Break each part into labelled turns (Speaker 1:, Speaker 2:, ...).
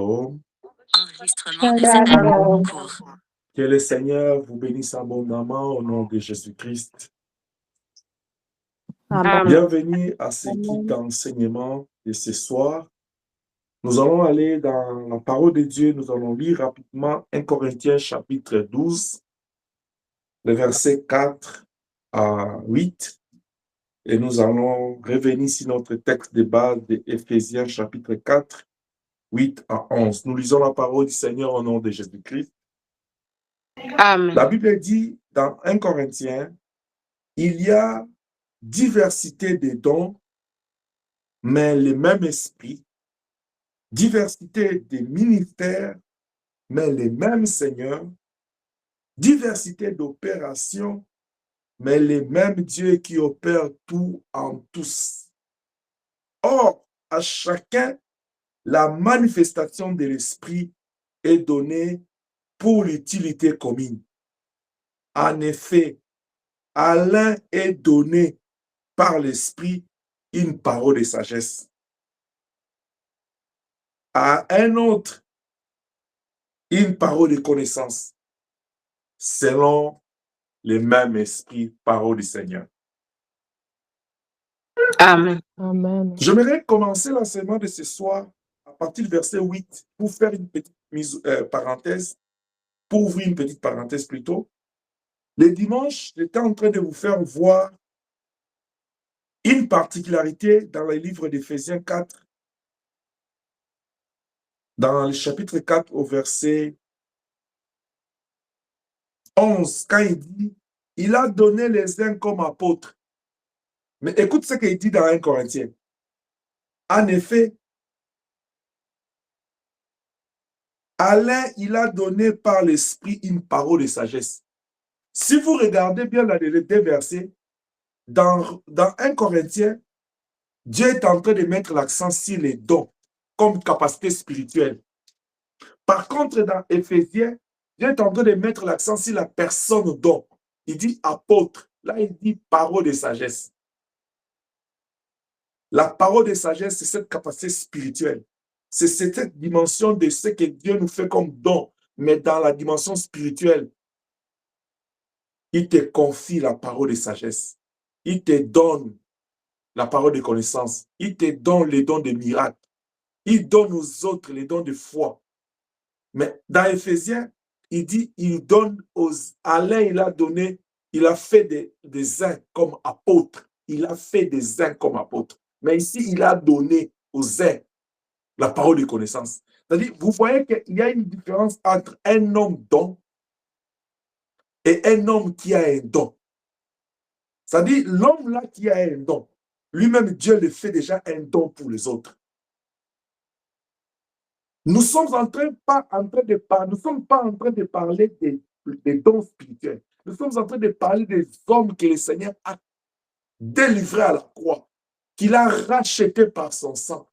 Speaker 1: Shalom.
Speaker 2: Enregistrement des
Speaker 3: Shalom.
Speaker 2: événements en cours.
Speaker 1: Que le Seigneur vous bénisse abondamment au nom de Jésus-Christ.
Speaker 3: Amen.
Speaker 1: Bienvenue à ce
Speaker 3: Amen.
Speaker 1: kit d'enseignement de ce soir. Nous allons aller dans la parole de Dieu. Nous allons lire rapidement 1 Corinthiens chapitre 12, les versets 4 à 8. Et nous allons revenir sur notre texte de base de Éphésiens chapitre 4, 8 à 11. Nous lisons la parole du Seigneur au nom de Jésus-Christ.
Speaker 3: Amen.
Speaker 1: La Bible dit dans 1 Corinthiens, il y a diversité de dons, mais le même esprit, diversité de ministères, mais le même Seigneur, diversité d'opérations, mais le même Dieu qui opère tout en tous. Or, à chacun, la manifestation de l'esprit est donnée pour l'utilité commune. En effet, à l'un est donné par l'esprit une parole de sagesse. À un autre, une parole de connaissance, selon le même esprit, parole du Seigneur.
Speaker 3: Amen. Amen.
Speaker 1: J'aimerais commencer l'enseignement de ce soir à partir du verset 8 pour faire une petite parenthèse, pour ouvrir une petite parenthèse plutôt. Le dimanche, j'étais en train de vous faire voir une particularité dans le livre d'Éphésiens 4, dans le chapitre 4 au verset 11, quand il dit « Il a donné les uns comme apôtres ». Mais écoute ce qu'il dit dans 1 Corinthiens. En effet, à l'un, il a donné par l'esprit une parole de sagesse. Si vous regardez bien les deux versets, dans 1 Corinthiens, Dieu est en train de mettre l'accent sur les dons comme capacité spirituelle. Par contre, dans Éphésiens, Dieu est en train de mettre l'accent sur la personne don. Il dit apôtre. Là, il dit parole de sagesse. La parole de sagesse, c'est cette capacité spirituelle. C'est cette dimension de ce que Dieu nous fait comme don. Mais dans la dimension spirituelle, il te confie la parole de sagesse. Il te donne la parole de connaissance. Il te donne les dons de miracles. Il donne aux autres les dons de foi. Mais dans Éphésiens, il dit, il donne à l'un, il a donné, il a fait des uns comme apôtres. Il a fait des uns comme apôtres. Mais ici, il a donné aux uns la parole de connaissance. C'est-à-dire, vous voyez qu'il y a une différence entre un homme don et un homme qui a un don. C'est-à-dire, l'homme là qui a un don, lui-même, Dieu le fait déjà un don pour les autres. Nous sommes pas en train de parler des dons spirituels. Nous sommes en train de parler des hommes que le Seigneur a délivrés à la croix, qu'il a rachetés par son sang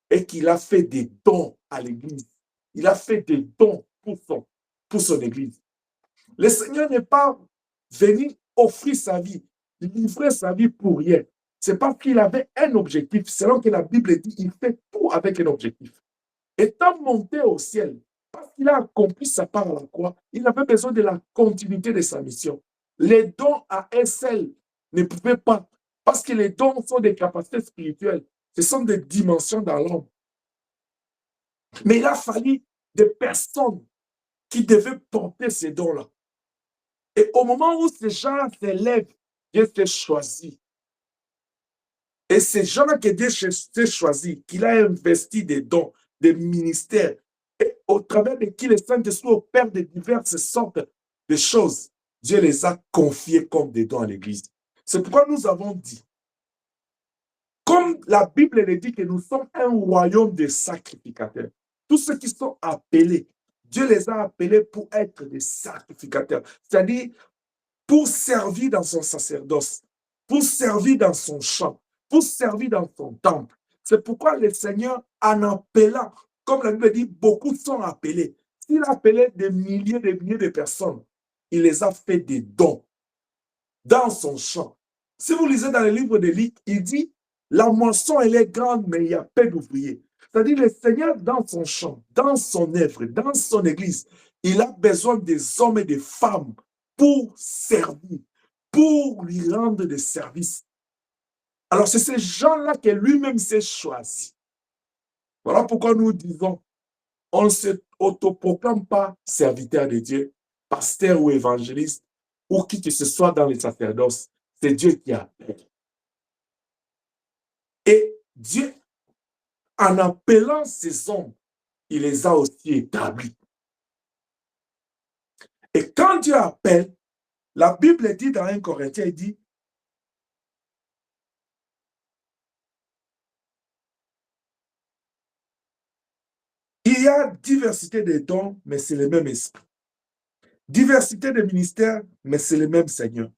Speaker 1: et qu'il a fait des dons à l'Église. Il a fait des dons pour son Église. Le Seigneur n'est pas venu offrir sa vie, livrer sa vie pour rien. C'est parce qu'il avait un objectif. Selon que la Bible dit, il fait tout avec un objectif. Étant monté au ciel, parce qu'il a accompli sa part à la croix, il avait besoin de la continuité de sa mission. Les dons à un seul ne pouvaient pas, parce que les dons sont des capacités spirituelles. Ce sont des dimensions dans l'homme. Mais il a fallu des personnes qui devaient porter ces dons-là. Et au moment où ces gens s'élèvent, Dieu s'est choisi. Et ces gens-là que Dieu s'est choisi, qu'il a investi des dons, des ministères, et au travers de qui le Saint-Esprit opère de diverses sortes de choses, Dieu les a confiés comme des dons à l'Église. C'est pourquoi nous avons dit, comme la Bible le dit que nous sommes un royaume de sacrificateurs, tous ceux qui sont appelés, Dieu les a appelés pour être des sacrificateurs, c'est-à-dire pour servir dans son sacerdoce, pour servir dans son champ, pour servir dans son temple. C'est pourquoi le Seigneur, en appelant, comme la Bible dit, beaucoup sont appelés. S'il a appelé des milliers de personnes, il les a fait des dons dans son champ. Si vous lisez dans le livre de Luc, il dit, la moisson, elle est grande, mais il y a peu d'ouvriers. C'est-à-dire le Seigneur dans son champ, dans son œuvre, dans son église, il a besoin des hommes et des femmes pour servir, pour lui rendre des services. Alors c'est ces gens-là que lui-même s'est choisi. Voilà pourquoi nous disons, on ne s'autoproclame pas serviteur de Dieu, pasteur ou évangéliste, ou qui que ce soit dans les sacerdoces. C'est Dieu qui appelle. Et Dieu, en appelant ces hommes, il les a aussi établis. Et quand Dieu appelle, la Bible dit dans 1 Corinthiens, il dit, il y a diversité de dons, mais c'est le même esprit. Diversité de ministères, mais c'est le même Seigneur.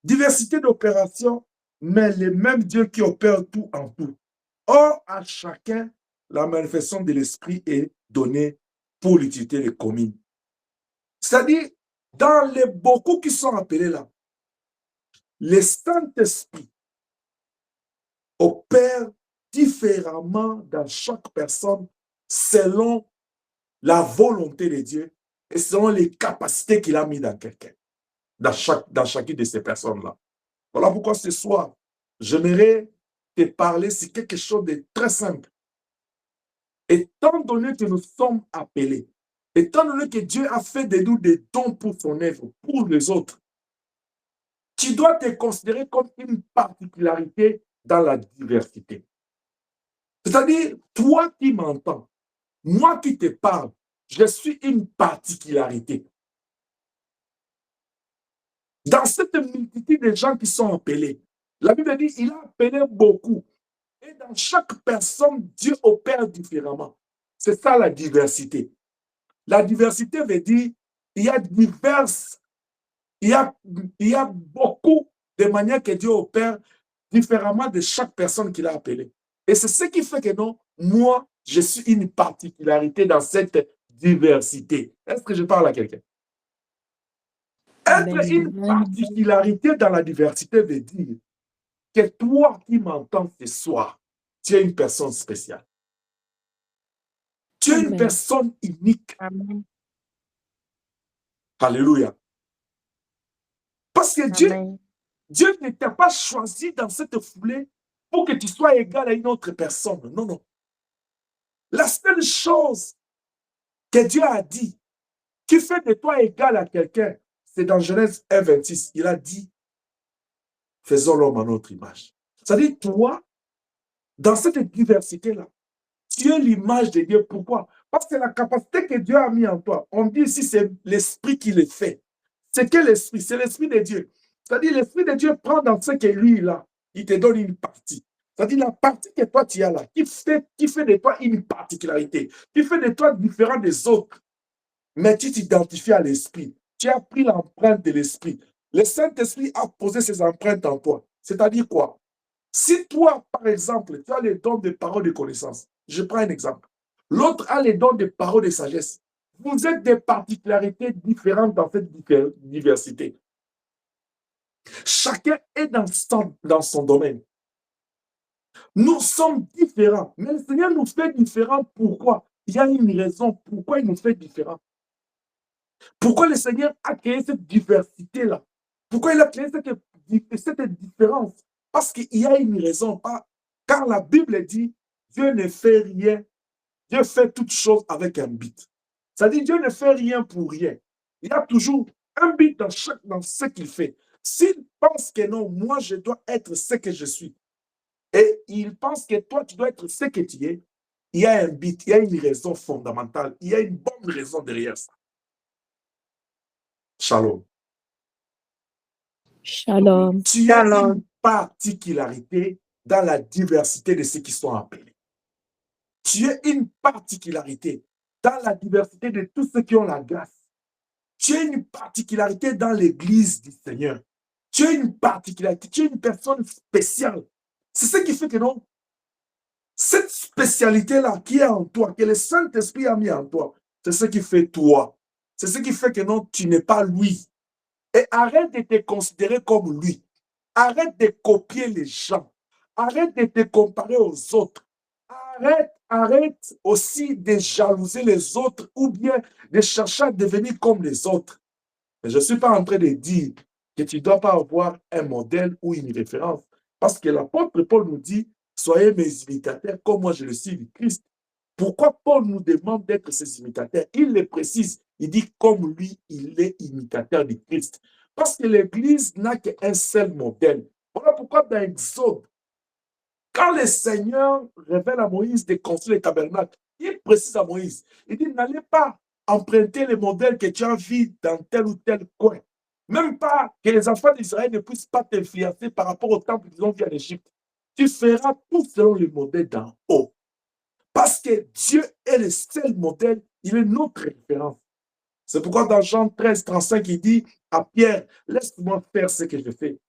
Speaker 1: Diversité d'opérations, mais le même Dieu qui opère tout en tout. Or, à chacun, la manifestation de l'esprit est donnée pour l'utilité des communes. C'est-à-dire, dans les beaucoup qui sont appelés là, le Saint-Esprit opère différemment dans chaque personne selon la volonté de Dieu et selon les capacités qu'il a mis dans quelqu'un, dans chacune de ces personnes-là. Voilà pourquoi ce soir, j'aimerais te parler sur quelque chose de très simple. Étant donné que nous sommes appelés, étant donné que Dieu a fait de nous des dons pour son œuvre, pour les autres, tu dois te considérer comme une particularité dans la diversité. C'est-à-dire, toi qui m'entends, moi qui te parle, je suis une particularité. Dans cette multitude de gens qui sont appelés, la Bible dit qu'il a appelé beaucoup. Et dans chaque personne, Dieu opère différemment. C'est ça la diversité. La diversité veut dire il y a diverses, il y a beaucoup de manières que Dieu opère différemment de chaque personne qu'il a appelée. Et c'est ce qui fait que non, moi, je suis une particularité dans cette diversité. Est-ce que je parle à quelqu'un? Être une particularité dans la diversité veut dire que toi qui m'entends ce soir, tu es une personne spéciale. Tu es une personne unique.
Speaker 3: Amen.
Speaker 1: Alléluia. Parce que Dieu ne t'a pas choisi dans cette foulée pour que tu sois égal à une autre personne. Non, non. La seule chose que Dieu a dit qui fait de toi égal à quelqu'un, c'est dans Genèse 1, 26. Il a dit, faisons l'homme à notre image. C'est-à-dire, toi, dans cette diversité-là, tu es l'image de Dieu. Pourquoi? Parce que la capacité que Dieu a mis en toi, on dit ici, c'est l'esprit qui le fait. C'est quel esprit? C'est l'esprit de Dieu. C'est-à-dire, l'esprit de Dieu prend dans ce que lui, il a. Il te donne une partie. C'est-à-dire, la partie que toi, tu as là, qui fait de toi une particularité, qui fait de toi différent des autres. Mais tu t'identifies à l'esprit. Tu as pris l'empreinte de l'esprit. Le Saint-Esprit a posé ses empreintes en toi. C'est-à-dire quoi? Si toi, par exemple, tu as les dons de parole de connaissance, je prends un exemple. L'autre a les dons de parole de sagesse. Vous êtes des particularités différentes dans cette diversité. Chacun est dans son domaine. Nous sommes différents. Mais le Seigneur nous fait différents. Pourquoi? Il y a une raison pourquoi il nous fait différents. Pourquoi le Seigneur a créé cette diversité-là? Pourquoi il a créé cette différence? Parce qu'il y a une raison. Car la Bible dit, Dieu ne fait rien. Dieu fait toutes choses avec un but. C'est-à-dire, Dieu ne fait rien pour rien. Il y a toujours un but dans ce qu'il fait. S'il pense que non, moi, je dois être ce que je suis, et il pense que toi, tu dois être ce que tu es, il y a un but, il y a une raison fondamentale, il y a une bonne raison derrière ça. Shalom.
Speaker 3: Shalom.
Speaker 1: Tu as une particularité dans la diversité de ceux qui sont appelés. Tu as une particularité dans la diversité de tous ceux qui ont la grâce. Tu as une particularité dans l'église du Seigneur. Tu as une particularité, tu es une personne spéciale. C'est ce qui fait que non, cette spécialité-là qui est en toi, que le Saint-Esprit a mis en toi, c'est ce qui fait toi. C'est ce qui fait que non, tu n'es pas lui. Et arrête de te considérer comme lui. Arrête de copier les gens. Arrête de te comparer aux autres. Arrête arrête aussi de jalouser les autres ou bien de chercher à devenir comme les autres. Mais je ne suis pas en train de dire que tu ne dois pas avoir un modèle ou une référence. Parce que l'apôtre Paul nous dit, soyez mes imitateurs comme moi je le suis du Christ. Pourquoi Paul nous demande d'être ses imitateurs? Il le précise, il dit comme lui, il est imitateur du Christ. Parce que l'Église n'a qu'un seul modèle. Voilà pourquoi dans Exode, quand le Seigneur révèle à Moïse de construire le tabernacle, il précise à Moïse, il dit, n'allez pas emprunter les modèles que tu as vus dans tel ou tel coin. Même pas que les enfants d'Israël ne puissent pas t'influencer par rapport au temple qu'ils ont vu en Égypte. Tu feras tout selon le modèle d'en haut. Parce que Dieu est le seul modèle, il est notre référence. C'est pourquoi dans Jean 13, 35, il dit à Pierre, laisse-moi faire ce que je fais.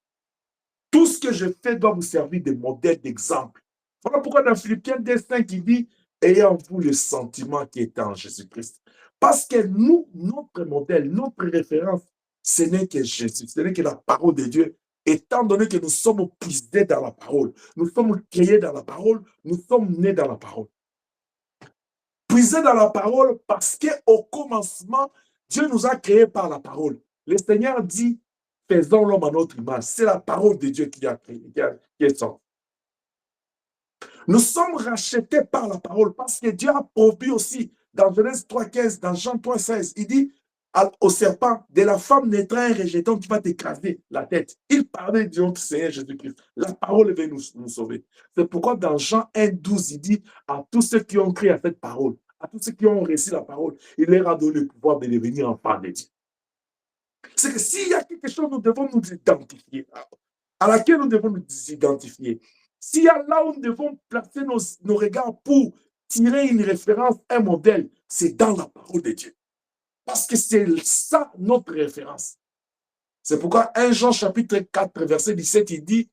Speaker 1: Tout ce que je fais doit vous servir de modèle, d'exemple. Voilà pourquoi dans Philippiens 2,5, il dit, ayez en vous le sentiment qui est en Jésus-Christ. Parce que nous, notre modèle, notre référence, ce n'est que Jésus, ce n'est que la parole de Dieu. Étant donné que nous sommes puisés dans la parole, nous sommes créés dans la parole, nous sommes nés dans la parole. Puisés dans la parole parce qu'au commencement, Dieu nous a créés par la parole. Le Seigneur dit, faisons l'homme à notre image. C'est la parole de Dieu qui a créé, qui est sortie. Nous sommes rachetés par la parole parce que Dieu a promis aussi dans Genèse 3,15, dans Jean 3,16, il dit au serpent, de la femme naîtra un rejeton qui va t'écraser la tête. Il parlait du notre Seigneur Jésus-Christ. La parole va nous sauver. C'est pourquoi dans Jean 1,12, il dit à tous ceux qui ont cru à cette parole, à tous ceux qui ont reçu la parole, il leur a donné le pouvoir de devenir enfants de Dieu. C'est que s'il y a quelque chose, nous devons nous identifier, à laquelle nous devons nous identifier. S'il y a là où nous devons placer nos regards pour tirer une référence, un modèle, c'est dans la parole de Dieu. Parce que c'est ça notre référence. C'est pourquoi 1 Jean chapitre 4, verset 17, il dit,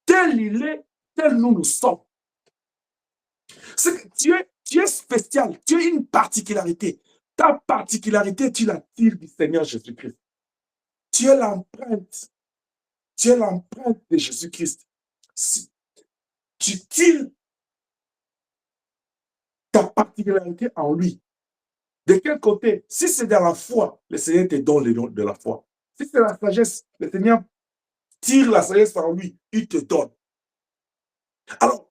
Speaker 1: tel il est, tel nous sommes. C'est que tu es spécial, tu as une particularité. Ta particularité, tu la tires du Seigneur Jésus-Christ. Tu es l'empreinte de Jésus-Christ. Si tu tires ta particularité en lui. De quel côté? Si c'est dans la foi, le Seigneur te donne le don de la foi. Si c'est la sagesse, le Seigneur tire la sagesse en lui, il te donne. Alors,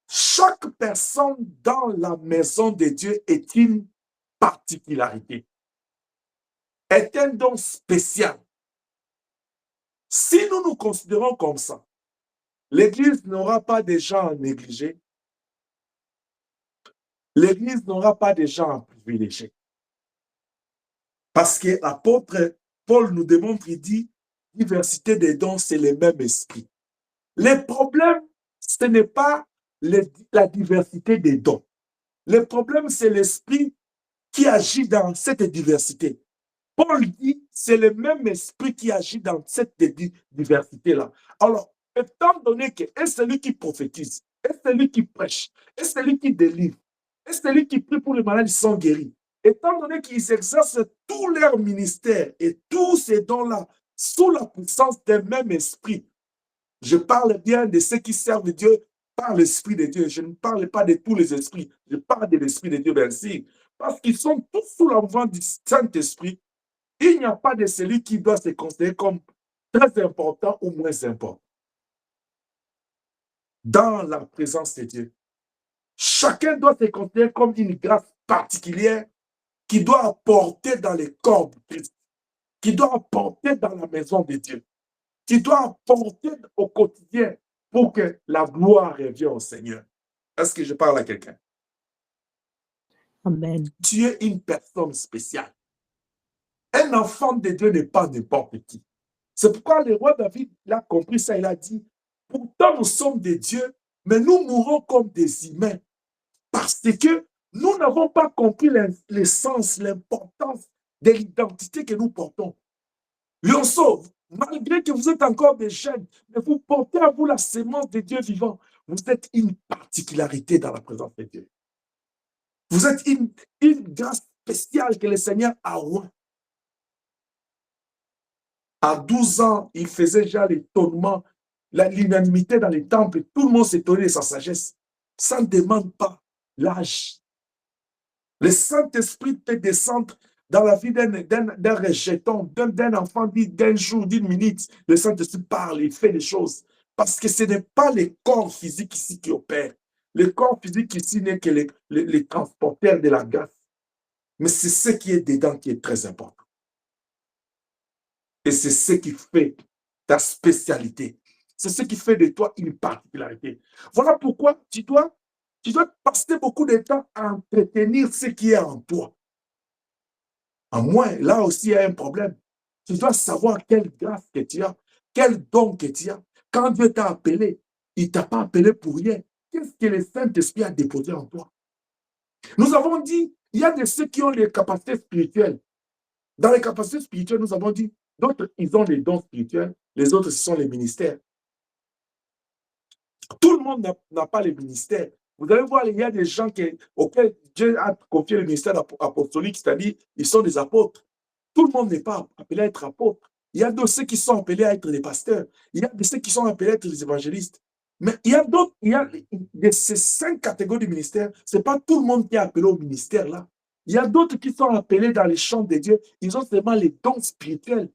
Speaker 1: chaque personne dans la maison de Dieu est une particularité, est un don spécial. Si nous nous considérons comme ça, l'Église n'aura pas de gens à négliger, l'Église n'aura pas de gens à privilégier. Parce que l'apôtre Paul nous démontre, il dit, diversité des dons, c'est le même esprit. Le problème, ce n'est pas la diversité des dons. Le problème, c'est l'esprit qui agit dans cette diversité. Paul dit, c'est le même esprit qui agit dans cette diversité-là. Alors, étant donné que est celui qui prophétise, est celui qui prêche, est celui qui délivre, est celui qui prie pour les malades qui sont guéris, étant donné qu'ils exercent tout leur ministère et tous ces dons-là sous la puissance d'un même esprit, je parle bien de ceux qui servent Dieu par l'Esprit de Dieu. Je ne parle pas de tous les esprits. Je parle de l'Esprit de Dieu, merci. Parce qu'ils sont tous sous l'envoi du Saint-Esprit. Il n'y a pas de celui qui doit se considérer comme très important ou moins important. Dans la présence de Dieu, chacun doit se considérer comme une grâce particulière qui doit apporter dans le corps de Christ, qui doit apporter dans la maison de Dieu, qui doit apporter au quotidien pour que la gloire revienne au Seigneur. Est-ce que je parle à quelqu'un?
Speaker 3: Amen.
Speaker 1: Tu es une personne spéciale. Un enfant de Dieu n'est pas n'importe qui. C'est pourquoi le roi David a compris ça. Il a dit, pourtant nous sommes des dieux, mais nous mourons comme des humains. Parce que nous n'avons pas compris l'essence, l'importance de l'identité que nous portons. Lionceau, malgré que vous êtes encore des jeunes, mais vous portez à vous la sémence de Dieu vivant. Vous êtes une particularité dans la présence de Dieu. Vous êtes une grâce spéciale que le Seigneur a oint. À 12 ans, il faisait déjà l'étonnement, l'unanimité dans les temples. Tout le monde s'étonnait de sa sagesse. Ça ne demande pas l'âge. Le Saint-Esprit peut descendre dans la vie d'un rejeton, d'un enfant, d'un jour, d'une minute. Le Saint-Esprit parle, il fait des choses. Parce que ce n'est pas les corps physiques ici qui opèrent. Le corps physique ici n'est que les transporteurs de la grâce. Mais c'est ce qui est dedans qui est très important. Et c'est ce qui fait ta spécialité. C'est ce qui fait de toi une particularité. Voilà pourquoi tu dois passer beaucoup de temps à entretenir ce qui est en toi. En moins, là aussi, il y a un problème. Tu dois savoir quelle grâce que tu as, quel don que tu as. Quand Dieu t'a appelé, il ne t'a pas appelé pour rien. Qu'est-ce que le Saint-Esprit a déposé en toi? Nous avons dit, il y a de ceux qui ont les capacités spirituelles. Dans les capacités spirituelles, nous avons dit, d'autres, ils ont les dons spirituels, les autres, ce sont les ministères. Tout le monde n'a pas les ministères. Vous allez voir, il y a des gens auxquels Dieu a confié le ministère apostolique, c'est-à-dire, ils sont des apôtres. Tout le monde n'est pas appelé à être apôtre. Il y a de ceux qui sont appelés à être des pasteurs. Il y a de ceux qui sont appelés à être des évangélistes. Mais il y a d'autres, de ces 5 catégories de ministères, ce n'est pas tout le monde qui est appelé au ministère là. Il y a d'autres qui sont appelés dans les champs de Dieu. Ils ont seulement les dons spirituels.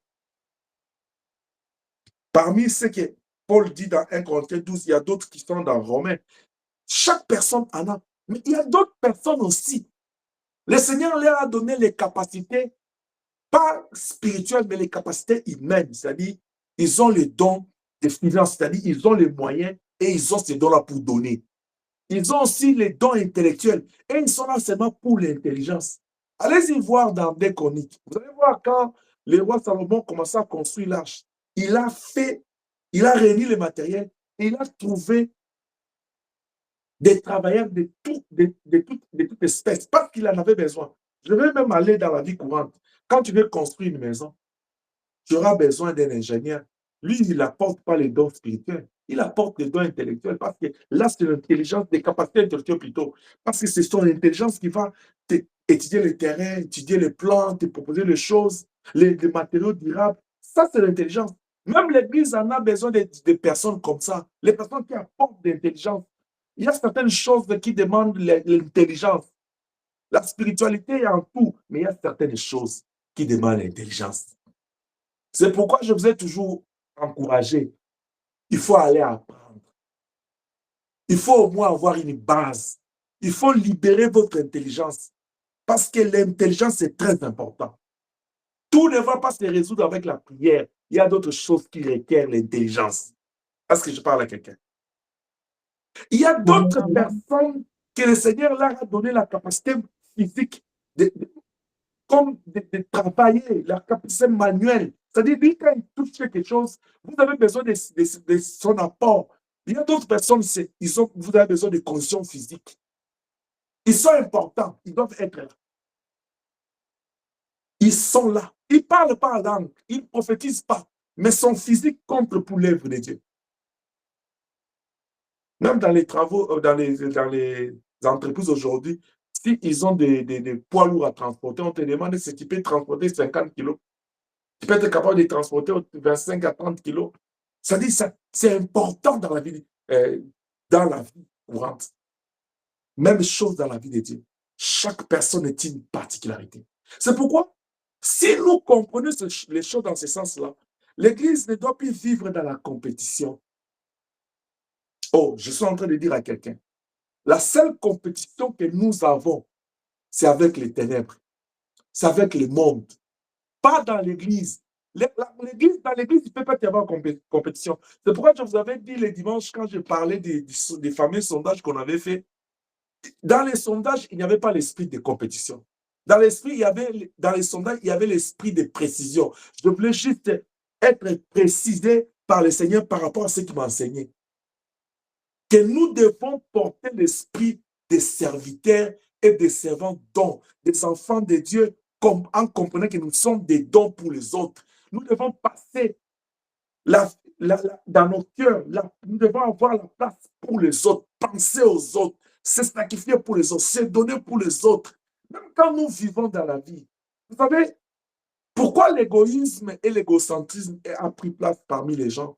Speaker 1: Parmi ceux que Paul dit dans 1 Corinthiens 12, il y a d'autres qui sont dans Romains. Chaque personne en a. Mais il y a d'autres personnes aussi. Le Seigneur leur a donné les capacités, pas spirituelles, mais les capacités humaines. C'est-à-dire, ils ont les dons de finances, c'est-à-dire, ils ont les moyens et ils ont ces dons-là pour donner. Ils ont aussi les dons intellectuels et ils sont là seulement pour l'intelligence. Allez-y voir dans des chroniques. Vous allez voir quand le roi Salomon commençait à construire l'arche. Il a réuni le matériel et il a trouvé des travailleurs de toute espèce parce qu'il en avait besoin. Je vais même aller dans la vie courante. Quand tu veux construire une maison, tu auras besoin d'un ingénieur. Lui, il n'apporte pas les dons spirituels, il apporte les dons intellectuels parce que là, c'est l'intelligence, des capacités intellectuelles plutôt. Parce que c'est son intelligence qui va étudier le terrain, étudier les plans, te proposer les choses, les matériaux durables. Ça, c'est l'intelligence. Même l'Église en a besoin de personnes comme ça, les personnes qui apportent de l'intelligence. Il y a certaines choses qui demandent l'intelligence. La spiritualité est en tout, mais il y a certaines choses qui demandent l'intelligence. C'est pourquoi je vous ai toujours encouragé. Il faut aller apprendre. Il faut au moins avoir une base. Il faut libérer votre intelligence. Parce que l'intelligence est très important. Tout ne va pas se résoudre avec la prière. Il y a d'autres choses qui requièrent l'intelligence. Est-ce que je parle à quelqu'un? Il y a d'autres personnes que le Seigneur leur a donné la capacité physique de travailler, la capacité manuelle. C'est-à-dire, quand il touche quelque chose, vous avez besoin de son apport. Il y a d'autres personnes, vous avez besoin de conditions physiques. Ils sont importants, ils doivent être là. Ils sont là. Ils ne parlent pas en langue, ils ne prophétisent pas, mais son physique compte pour l'œuvre de Dieu. Même dans les travaux, dans les entreprises aujourd'hui, s'ils ont des poids lourds à transporter, on te demande si tu peux transporter 50 kilos. Tu peux être capable de transporter 25 à 30 kilos. Ça dit, c'est important dans la vie courante. Même chose dans la vie de Dieu. Chaque personne est une particularité. C'est pourquoi, si nous comprenons les choses dans ce sens-là, l'Église ne doit plus vivre dans la compétition. Oh, je suis en train de dire à quelqu'un, la seule compétition que nous avons, c'est avec les ténèbres. C'est avec le monde. Pas dans l'Église. Dans l'Église, il ne peut pas y avoir compétition. C'est pourquoi je vous avais dit le dimanche, quand je parlais des fameux sondages qu'on avait fait, dans les sondages, il n'y avait pas l'esprit de compétition. Dans les sondages, il y avait l'esprit de précision. Je voulais juste être précisé par le Seigneur par rapport à ce qu'il m'a enseigné. Que nous devons porter l'esprit des serviteurs et des servants dons, des enfants de Dieu, en comprenant que nous sommes des dons pour les autres. Nous devons passer dans nos cœurs, nous devons avoir la place pour les autres, penser aux autres, se sacrifier pour les autres, se donner pour les autres. Même quand nous vivons dans la vie, vous savez, pourquoi l'égoïsme et l'égocentrisme ont pris place parmi les gens?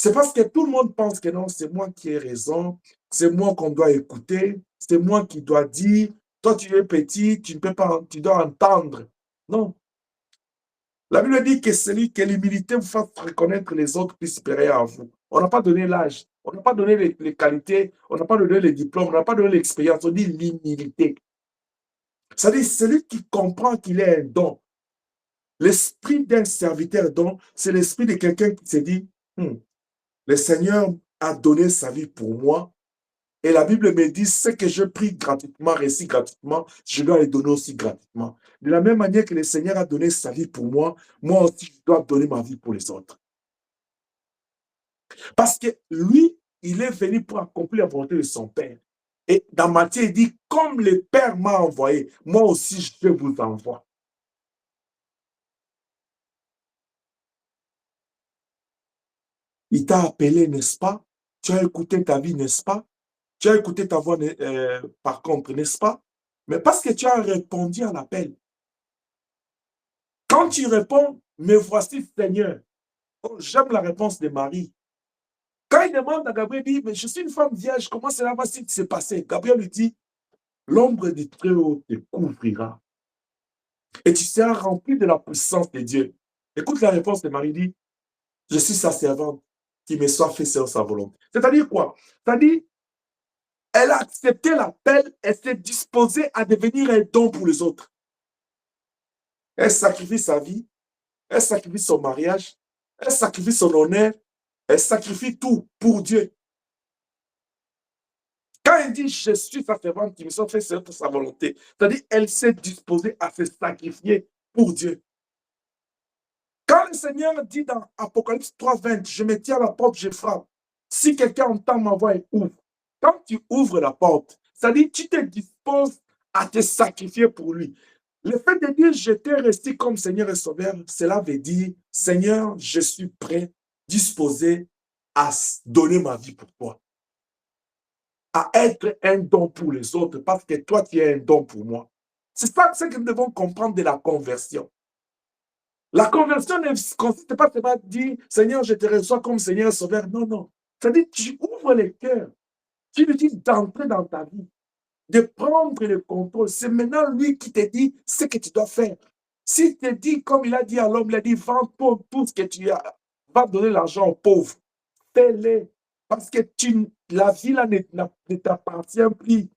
Speaker 1: C'est parce que tout le monde pense que non, c'est moi qui ai raison, c'est moi qu'on doit écouter, c'est moi qui dois dire, toi tu es petit, tu ne peux pas, tu dois entendre. Non. La Bible dit que celui que l'humilité vous fasse reconnaître les autres plus supérieurs à vous. On n'a pas donné l'âge, on n'a pas donné les qualités, on n'a pas donné les diplômes, on n'a pas donné l'expérience, on dit l'humilité. C'est-à-dire celui qui comprend qu'il est un don. L'esprit d'un serviteur don, c'est l'esprit de quelqu'un qui se dit, le Seigneur a donné sa vie pour moi. Et la Bible me dit, ce que je prie gratuitement, récit gratuitement, je dois le donner aussi gratuitement. De la même manière que le Seigneur a donné sa vie pour moi, moi aussi, je dois donner ma vie pour les autres. Parce que lui, il est venu pour accomplir la volonté de son Père. Et dans Matthieu, il dit, comme le Père m'a envoyé, moi aussi, je vous envoie. Il t'a appelé, n'est-ce pas? Tu as écouté ta vie, n'est-ce pas? Tu as écouté ta voix, par contre, n'est-ce pas? Mais parce que tu as répondu à l'appel. Quand tu réponds, me voici Seigneur. Oh, j'aime la réponse de Marie. Quand il demande à Gabriel, il dit, mais je suis une femme vierge, comment cela va se passer? Gabriel lui dit, l'ombre du Très-Haut te couvrira. Et tu seras rempli de la puissance de Dieu. Écoute la réponse de Marie, il dit, je suis sa servante, qui me soit fait selon sa volonté. C'est-à-dire quoi? C'est-à-dire, elle a accepté l'appel, elle s'est disposée à devenir un don pour les autres. Elle sacrifie sa vie, elle sacrifie son mariage, elle sacrifie son honneur, elle sacrifie tout pour Dieu. Quand elle dit, je suis sa servante qui me soit fait selon sa volonté, c'est-à-dire, elle s'est disposée à se sacrifier pour Dieu. Quand le Seigneur dit dans Apocalypse 3:20, je me tiens à la porte, je frappe. Si quelqu'un entend ma voix et ouvre, quand tu ouvres la porte, c'est-à-dire, tu te disposes à te sacrifier pour lui. Le fait de dire, je t'ai resté comme Seigneur et Sauveur, cela veut dire, Seigneur, je suis prêt, disposé à donner ma vie pour toi. À être un don pour les autres, parce que toi, tu es un don pour moi. C'est ça que nous devons comprendre de la conversion. La conversion ne consiste pas à dire, Seigneur, je te reçois comme Seigneur et Sauveur. Non, non. C'est-à-dire, tu ouvres les cœurs. Tu lui dis d'entrer dans ta vie, de prendre le contrôle. C'est maintenant lui qui te dit ce que tu dois faire. S'il te dit, comme il a dit à l'homme, il a dit, vends tout ce que tu as, va donner l'argent aux pauvres. Fais-le. Parce que la vie là ne t'appartient plus.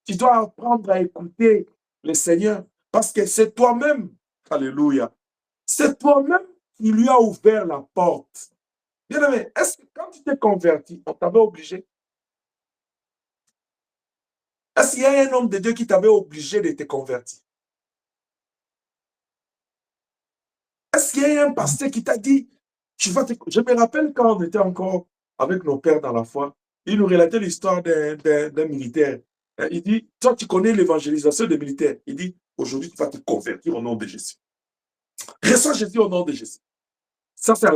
Speaker 1: Tu dois apprendre à écouter le Seigneur. Parce que c'est toi-même, alléluia, c'est toi-même qui lui a ouvert la porte. Bien aimé, est-ce que quand tu t'es converti, on t'avait obligé? Est-ce qu'il y a un homme de Dieu qui t'avait obligé de te convertir? Est-ce qu'il y a un pasteur qui t'a dit, je me rappelle quand on était encore avec nos pères dans la foi, il nous relatait l'histoire d'un militaire. Il dit, toi tu connais l'évangélisation des militaires. Il dit, aujourd'hui tu vas te convertir au nom de Jésus. Reçois Jésus au nom de Jésus. Ça c'est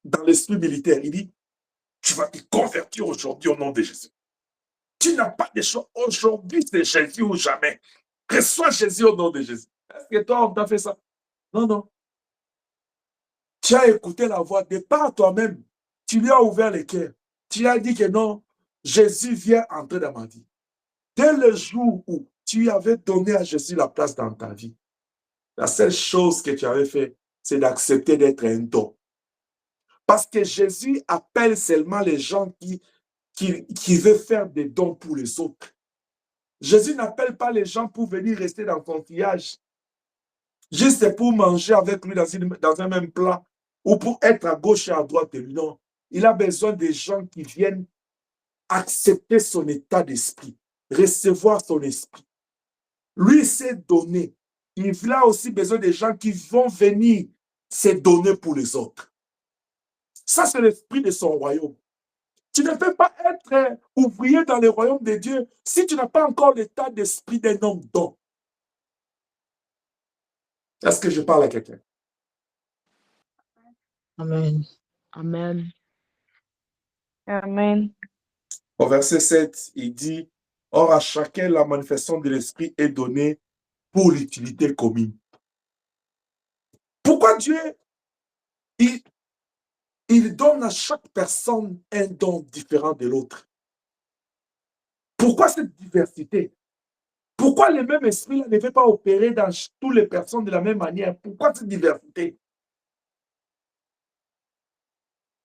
Speaker 1: dans l'esprit militaire. Il dit, tu vas te convertir aujourd'hui au nom de Jésus. Tu n'as pas de choix. Aujourd'hui, c'est Jésus ou jamais. Reçois Jésus au nom de Jésus. Est-ce que toi, on t'a fait ça? Non, non. Tu as écouté la voix de par toi-même. Tu lui as ouvert les cœurs. Tu as dit que non, Jésus vient entrer dans ma vie. Dès le jour où tu avais donné à Jésus la place dans ta vie, la seule chose que tu avais fait, c'est d'accepter d'être un don. Parce que Jésus appelle seulement les gens qui veulent faire des dons pour les autres. Jésus n'appelle pas les gens pour venir rester dans son sillage, juste pour manger avec lui dans un même plat, ou pour être à gauche et à droite de lui. Non, il a besoin des gens qui viennent accepter son état d'esprit, recevoir son esprit. Lui s'est donné. Il a aussi besoin des gens qui vont venir se donner pour les autres. Ça, c'est l'esprit de son royaume. Tu ne peux pas être ouvrier dans le royaume de Dieu si tu n'as pas encore l'état d'esprit d'un homme don. Est-ce que je parle à quelqu'un?
Speaker 3: Amen. Amen.
Speaker 4: Amen.
Speaker 1: Au verset 7, il dit, « Or à chacun la manifestation de l'esprit est donnée pour l'utilité commune. » Pourquoi Dieu, il donne à chaque personne un don différent de l'autre. Pourquoi cette diversité? Pourquoi le même esprit-là ne fait pas opérer dans toutes les personnes de la même manière? Pourquoi cette diversité?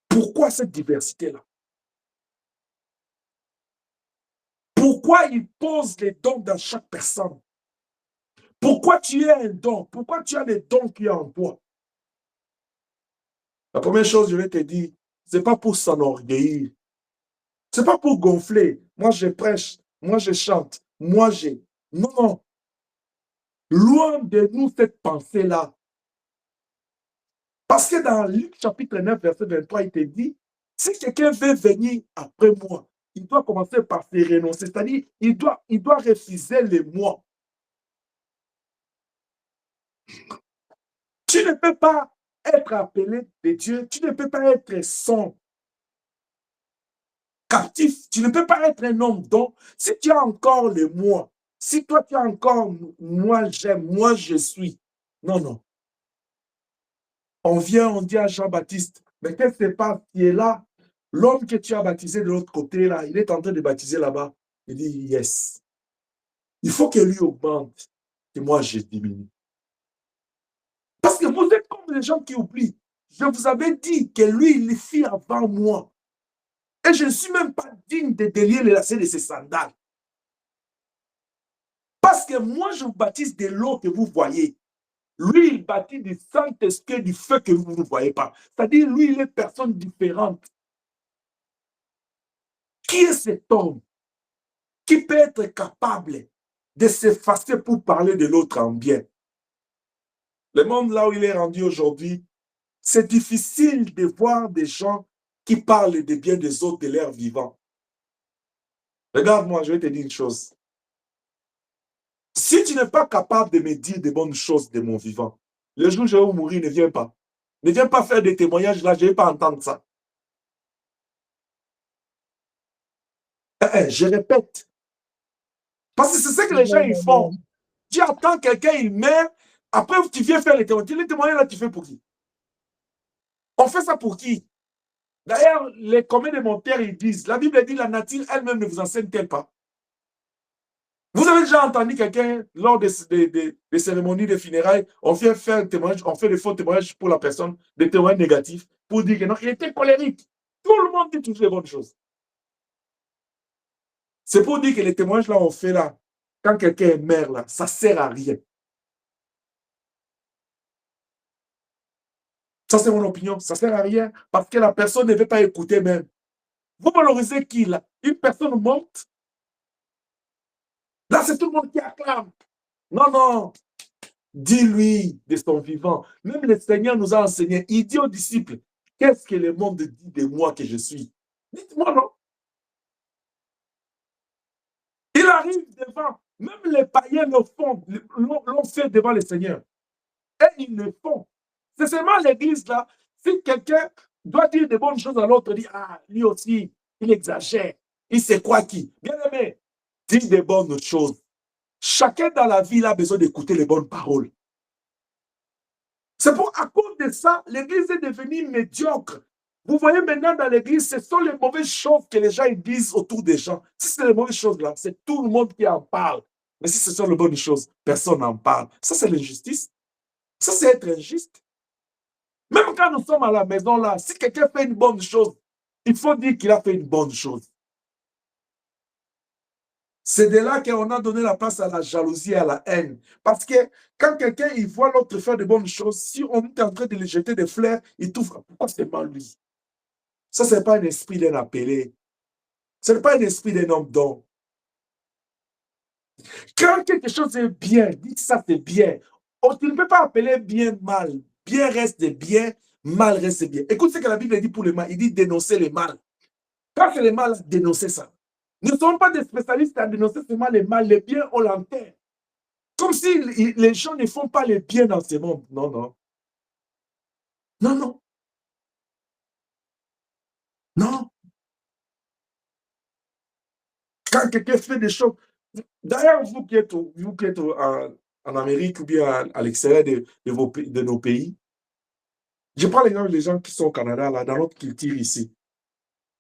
Speaker 1: Pourquoi cette diversité-là? Pourquoi il pose les dons dans chaque personne? Pourquoi tu as un don? Pourquoi tu as les dons qui sont en toi? La première chose, je vais te dire, ce n'est pas pour s'enorgueillir. Ce n'est pas pour gonfler. Moi, je prêche. Moi, je chante. Moi, j'ai. Non, non. Loin de nous cette pensée-là. Parce que dans Luc chapitre 9, verset 23, il te dit, si quelqu'un veut venir après moi, il doit commencer par se renoncer. C'est-à-dire, il doit refuser les moi. Tu ne peux pas être appelé de Dieu, tu ne peux pas être son captif, tu ne peux pas être un homme donc si tu as encore le moi, si toi tu as encore moi j'aime, moi je suis. Non, non. On vient, on dit à Jean-Baptiste, mais qu'est-ce qui se passe? Qui est là? L'homme que tu as baptisé de l'autre côté, là, il est en train de baptiser là-bas. Il dit, yes. Il faut que lui augmente, et moi je diminue. Parce que vous êtes comme les gens qui oublient. Je vous avais dit que lui, il fit avant moi. Et je ne suis même pas digne de délier les lacets de ses sandales. Parce que moi, je vous baptise de l'eau que vous voyez. Lui, il baptise du Saint-Esprit, du feu que vous ne voyez pas. C'est-à-dire, lui, il est personne différente. Qui est cet homme qui peut être capable de s'effacer pour parler de l'autre en bien? Le monde là où il est rendu aujourd'hui, c'est difficile de voir des gens qui parlent de bien des autres de leur vivant. Regarde-moi, je vais te dire une chose. Si tu n'es pas capable de me dire de bonnes choses de mon vivant, le jour où je vais mourir, ne viens pas. Ne viens pas faire des témoignages là, je ne vais pas entendre ça. Je répète. Parce que c'est ça que les gens ils font. Tu attends quelqu'un, il meurt, après tu viens faire les témoignages. Les témoignages là, tu fais pour qui? On fait ça pour qui? D'ailleurs, les commentateurs ils disent, la Bible dit la nature elle-même ne vous enseigne-t-elle pas? Vous avez déjà entendu quelqu'un, lors des cérémonies de funérailles, on vient faire un témoignage, on fait des faux témoignages pour la personne, des témoignages négatifs, pour dire que non, il était colérique. Tout le monde dit toutes les bonnes choses. C'est pour dire que les témoignages là, on fait là, quand quelqu'un est mère là, ça ne sert à rien. Ça, c'est mon opinion, ça ne sert à rien, parce que la personne ne veut pas écouter même. Vous valorisez qui là? Une personne monte. Là, c'est tout le monde qui acclame. Non, non. Dis-lui de son vivant. Même le Seigneur nous a enseigné. Il dit aux disciples, qu'est-ce que le monde dit de moi que je suis? Dites-moi non. Il arrive devant. Même les païens l'ont fait devant le Seigneur. Et ils le font. C'est seulement l'église là. Si quelqu'un doit dire de bonnes choses à l'autre, dit, ah, lui aussi, il exagère. Il sait quoi qui? Bien aimé, dis de bonnes choses. Chacun dans la vie a besoin d'écouter les bonnes paroles. C'est pour à cause de ça, l'église est devenue médiocre. Vous voyez maintenant dans l'église, ce sont les mauvaises choses que les gens ils disent autour des gens. Si c'est les mauvaises choses là, c'est tout le monde qui en parle. Mais si ce sont les bonnes choses, personne n'en parle. Ça, c'est l'injustice. Ça, c'est être injuste. Même quand nous sommes à la maison là, si quelqu'un fait une bonne chose, il faut dire qu'il a fait une bonne chose. C'est de là qu'on a donné la place à la jalousie et à la haine. Parce que quand quelqu'un il voit l'autre faire de bonnes choses, si on est en train de lui jeter des fleurs, il trouve pourquoi c'est mal lui. Ça, ce n'est pas un esprit d'un appelé. Ce n'est pas un esprit d'un homme d'homme. Quand quelque chose est bien, dis que ça c'est bien. Oh, tu ne peux pas appeler bien mal. Bien reste bien, mal reste bien. Écoute ce que la Bible dit pour le mal. Il dit dénoncer le mal. Quand c'est le mal, dénoncer ça. Nous ne sommes pas des spécialistes à dénoncer seulement le mal. Le bien, on l'enterre. Comme si les gens ne font pas le bien dans ce monde. Non, non. Non, non. Non. Quand quelqu'un fait des choses. D'ailleurs, vous qui êtes en Amérique ou bien à l'extérieur de nos pays, Je prends l'exemple des gens qui sont au Canada, là, dans notre culture ici.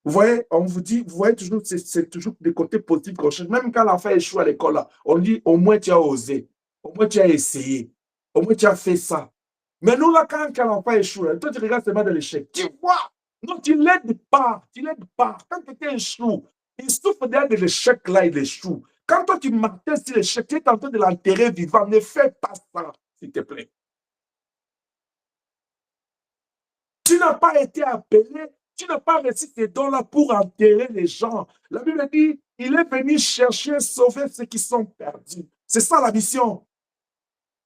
Speaker 1: Vous voyez, on vous dit, vous voyez toujours, c'est toujours des côtés positifs qu'on cherche. Même quand l'enfant échoue à l'école, là, on dit au moins tu as osé, au moins tu as essayé, au moins tu as fait ça. Mais nous, là, quand l'enfant échoue, là, toi, tu regardes seulement de l'échec. Tu vois, non, tu l'aides pas, tu l'aides pas. Quand quelqu'un échoue, il souffre derrière de l'échec, là, il échoue. Quand toi, tu martèles sur l'échec, tu es en train de l'enterrer vivant. Ne fais pas ça, s'il te plaît. Tu n'as pas été appelé, tu n'as pas reçu ces dons-là pour enterrer les gens. La Bible dit, il est venu chercher, sauver ceux qui sont perdus. C'est ça la mission.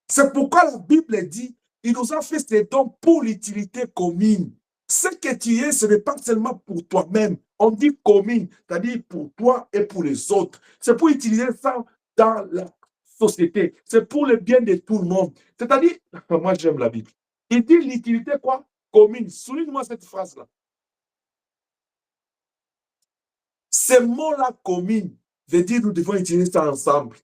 Speaker 1: C'est pourquoi la Bible dit, il nous a fait ces dons pour l'utilité commune. Ce que tu es, ce n'est pas seulement pour toi-même. On dit commune, c'est-à-dire pour toi et pour les autres. C'est pour utiliser ça dans la société. C'est pour le bien de tout le monde. C'est-à-dire, moi j'aime la Bible. Il dit l'utilité quoi? Commune. Souligne-moi cette phrase-là. Ce mot-là, commune, veut dire nous devons utiliser ça ensemble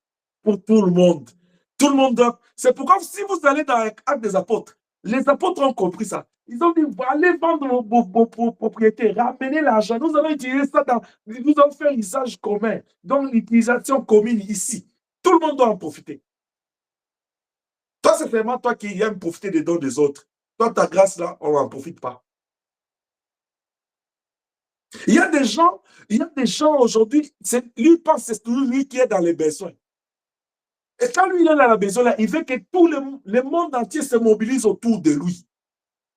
Speaker 1: pour tout le monde. Tout le monde doit. C'est pourquoi si vous allez dans l'Acte des Apôtres, les apôtres ont compris ça. Ils ont dit, allez vendre vos propriétés, ramenez l'argent. Nous allons utiliser ça nous allons faire l'usage commun. Donc, l'utilisation commune ici. Tout le monde doit en profiter. Toi, c'est vraiment toi qui aimes profiter des dons des autres. Toi, ta grâce là, on n'en profite pas. Il y a des gens aujourd'hui, lui pense que c'est toujours lui qui est dans les besoins. Et quand lui il est dans la besoin, là, il veut que tout le monde entier se mobilise autour de lui.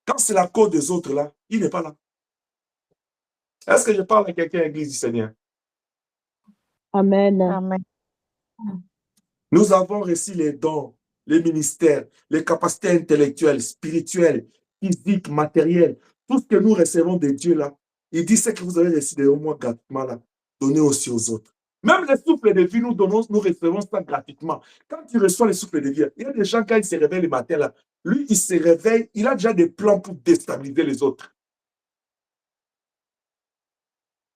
Speaker 1: Quand c'est la cause des autres, là, il n'est pas là. Est-ce que je parle à quelqu'un à l'église du Seigneur?
Speaker 3: Amen.
Speaker 4: Amen.
Speaker 1: Nous avons reçu les dons, les ministères, les capacités intellectuelles, spirituelles, physiques, matérielles. Tout ce que nous recevons de Dieu, là, il dit ce que vous avez reçu de moi gratuitement, là, donnez aussi aux autres. Même les souffles de vie, nous recevons ça gratuitement. Quand tu reçois les souffles de vie, il y a des gens, quand ils se réveillent le matin, là, lui, il se réveille, il a déjà des plans pour déstabiliser les autres.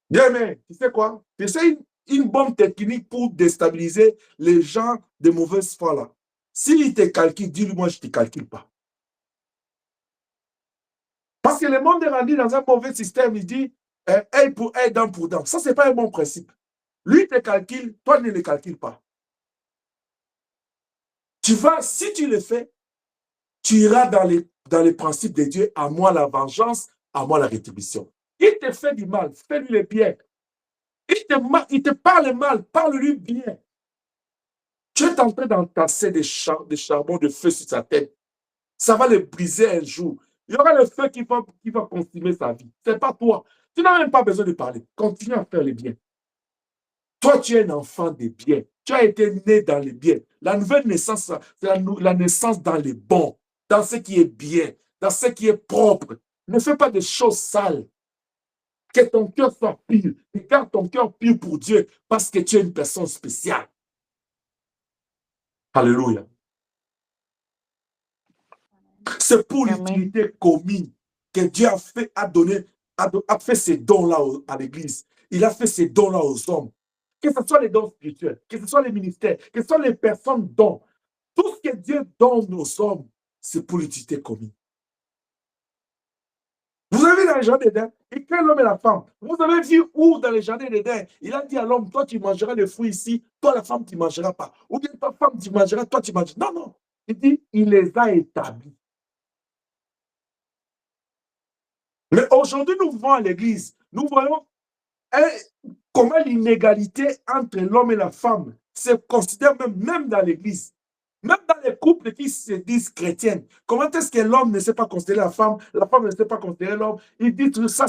Speaker 1: Bien, mais tu sais quoi? Tu sais une bonne technique pour déstabiliser les gens de mauvaise foi, là. S'il te calcule, dis-lui, moi, je ne te calcule pas. Parce que le monde est rendu dans un mauvais système, il dit, œil pour œil, dent pour dent. Ça, ce n'est pas un bon principe. Lui te calcule, toi ne le calcule pas. Tu vas, si tu le fais, tu iras dans les principes de Dieu, à moi la vengeance, à moi la rétribution. Il te fait du mal, fais-lui le bien. Il te parle mal, parle-lui bien. Tu es en train d'entasser des charbons de feu sur sa tête. Ça va le briser un jour. Il y aura le feu qui va consumer sa vie. Ce n'est pas toi. Tu n'as même pas besoin de parler. Continue à faire le bien. Toi, tu es un enfant des biens. Tu as été né dans les biens. La nouvelle naissance, c'est la naissance dans les bons, dans ce qui est bien, dans ce qui est propre. Ne fais pas des choses sales. Que ton cœur soit pur. Et garde ton cœur pur pour Dieu parce que tu es une personne spéciale. Alléluia. C'est pour l'utilité commune que Dieu a fait ces dons-là à l'Église. Il a fait ces dons-là aux hommes. Que ce soit les dons spirituels, que ce soit les ministères, que ce soit les personnes dont. Tout ce que Dieu donne aux hommes, c'est pour l'utilité commune. Vous avez vu dans les jardins d'Éden, il crée l'homme et la femme. Vous avez vu où dans les jardins d'Éden, il a dit à l'homme, toi tu mangeras des fruits ici, toi la femme tu ne mangeras pas. Ou bien ta femme tu mangeras, toi tu mangeras. Non, non. Il dit, il les a établis. Mais aujourd'hui, nous vivons à l'église. Nous voyons comment l'inégalité entre l'homme et la femme se considère même dans l'église. Même dans les couples qui se disent chrétiennes. Comment est-ce que l'homme ne sait pas considérer la femme ne sait pas considérer l'homme? Il dit que ça.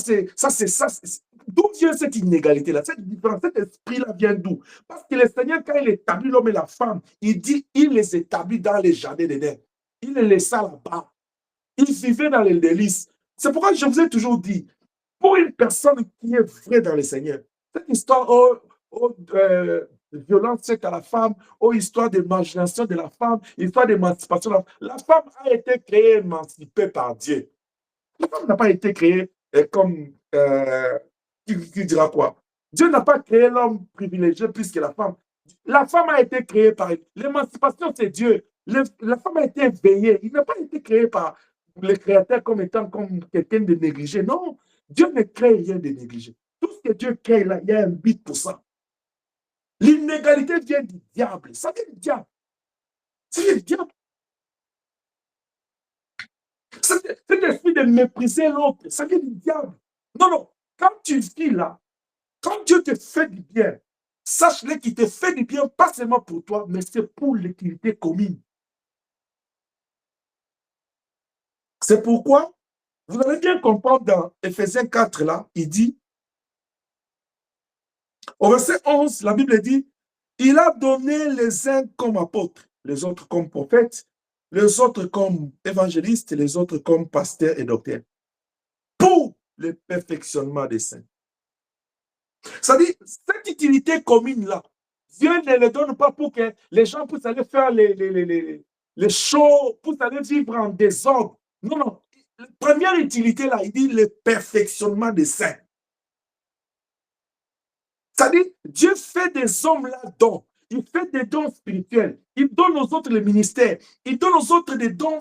Speaker 1: D'où vient cette inégalité-là? Cette différence, cet esprit-là vient d'où? Parce que le Seigneur, quand il établit l'homme et la femme, il dit, il les établit dans les jardins d'Éden. Il les laissa là-bas. Ils vivaient dans les délices. C'est pourquoi je vous ai toujours dit, pour une personne qui est vraie dans le Seigneur, cette histoire violence faite à la femme, histoire d'émancipation de la femme, histoire d'émancipation de la femme a été créée émancipée par Dieu. La femme n'a pas été créée comme qui dira quoi? Dieu n'a pas créé l'homme privilégié plus que la femme. La femme a été créée par l'émancipation, c'est Dieu. La femme a été éveillée. Il n'a pas été créé par le créateur comme étant comme quelqu'un de négligé. Non, Dieu ne crée rien de négligé. Tout ce que Dieu crée, là, il y a un but pour ça. L'inégalité vient du diable. Ça vient du diable. Ça vient du diable. Cet esprit de mépriser l'autre, ça vient du diable. Non, non. Quand tu vis là, quand Dieu te fait du bien, sache-le qu'il te fait du bien, pas seulement pour toi, mais c'est pour l'utilité commune. C'est pourquoi, vous allez bien comprendre dans Ephésiens 4, là, il dit, au verset 11, la Bible dit, il a donné les uns comme apôtres, les autres comme prophètes, les autres comme évangélistes, les autres comme pasteurs et docteurs, pour le perfectionnement des saints. C'est-à-dire, cette utilité commune-là, Dieu ne le donne pas pour que les gens puissent aller faire les shows, puissent aller vivre en désordre. Non, non. La première utilité, là, il dit le perfectionnement des saints. C'est-à-dire, Dieu fait des hommes là dons. Il fait des dons spirituels. Il donne aux autres le ministère. Il donne aux autres des dons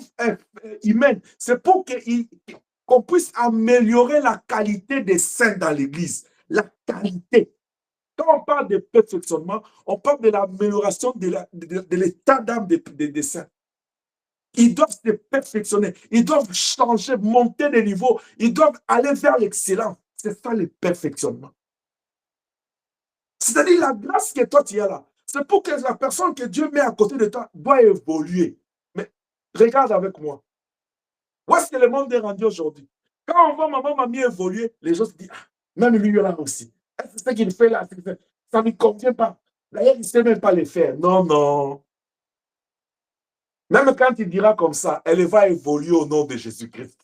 Speaker 1: humains. C'est pour qu'on puisse améliorer la qualité des saints dans l'Église. La qualité. Quand on parle de perfectionnement, on parle de l'amélioration de l'état d'âme des saints. Ils doivent se perfectionner. Ils doivent changer, monter de niveau. Ils doivent aller vers l'excellence. C'est ça le perfectionnement. C'est-à-dire la grâce que toi tu as là, c'est pour que la personne que Dieu met à côté de toi doit évoluer. Mais regarde avec moi. Où est-ce que le monde est rendu aujourd'hui? Quand on voit maman, mamie évoluer, les gens se disent, ah, même lui, il est là aussi. Est-ce que ce qu'il fait là, ça ne lui convient pas? D'ailleurs, il ne sait même pas le faire. Non, non. Même quand il dira comme ça, elle va évoluer au nom de Jésus-Christ.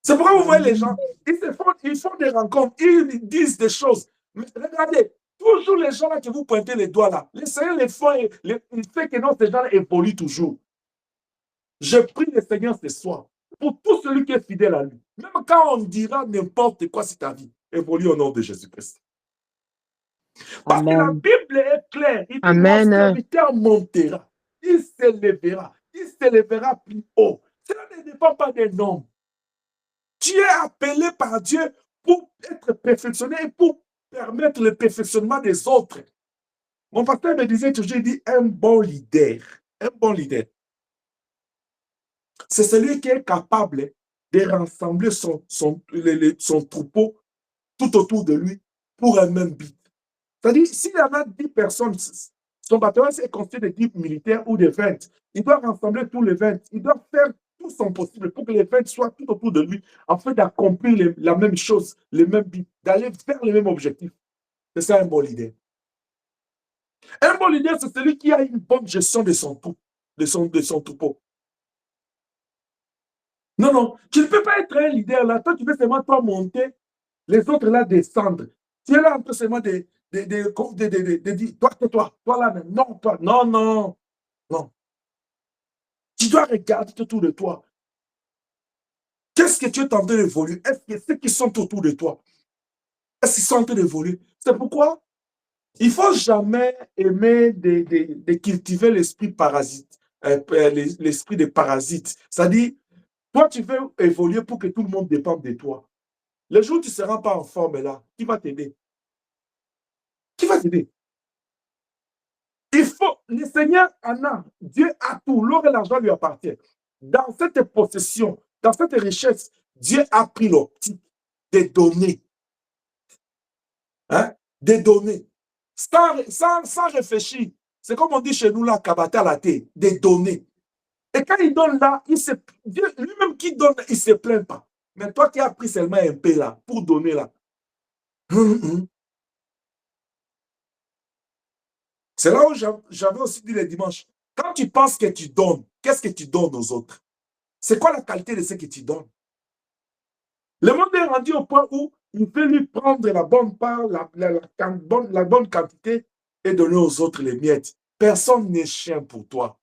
Speaker 1: C'est pourquoi vous voyez les gens, ils font des rencontres, ils disent des choses. Mais regardez, toujours les gens là que vous pointez les doigts là, le Seigneur les fait, il fait que non, ces gens-là évoluent toujours. Je prie le Seigneur ce soir pour tout celui qui est fidèle à lui. Même quand on dira n'importe quoi sur ta vie, évolue au nom de Jésus-Christ. Parce que la Bible est claire. Il dit, mon serviteur montera, il s'élèvera plus haut. Cela ne dépend pas des noms. Tu es appelé par Dieu pour être perfectionné et pour permettre le perfectionnement des autres. Mon pasteur me disait toujours, il dit, un bon leader, c'est celui qui est capable de rassembler son troupeau tout autour de lui pour un même but. C'est-à-dire, s'il y en a 10 personnes, son bataillon est constitué de 10 militaires ou de 20, il doit rassembler tous les 20. Il doit faire tout son possible pour que les 20 soient tout autour de lui, afin d'accomplir la même chose, le même but, d'aller vers le même objectif. C'est ça un bon leader. Un bon leader, c'est celui qui a une bonne gestion de son troupeau. Non, non, tu ne peux pas être un leader là. Toi, tu veux seulement toi monter, les autres là descendre. Tu es là en train seulement de dire, toi là, non, toi, non, non, non. Tu dois regarder autour de toi. Qu'est-ce que tu es en train d'évoluer? Est-ce que ceux qui sont autour de toi, est-ce qu'ils sont en train d'évoluer? C'est pourquoi il ne faut jamais aimer de cultiver l'esprit parasite, l'esprit des parasites. C'est-à-dire, toi, tu veux évoluer pour que tout le monde dépende de toi. Le jour où tu ne seras pas en forme là, qui va t'aider? Qui va t'aider? Il faut, le Seigneur en a, Dieu a tout, l'or et l'argent lui appartient. Dans cette possession, dans cette richesse, Dieu a pris l'optique des données. Hein? Des données. Sans réfléchir. C'est comme on dit chez nous là, kabaté à la tête, des données. Et quand il donne là, Dieu lui-même qui donne, il ne se plaint pas. Mais toi qui as pris seulement un peu là, pour donner là. C'est là où j'avais aussi dit le dimanche. Quand tu penses que tu donnes, qu'est-ce que tu donnes aux autres? C'est quoi la qualité de ce que tu donnes? Le monde est rendu au point où il peut lui prendre la bonne part, la bonne quantité et donner aux autres les miettes. Personne n'est chien pour toi.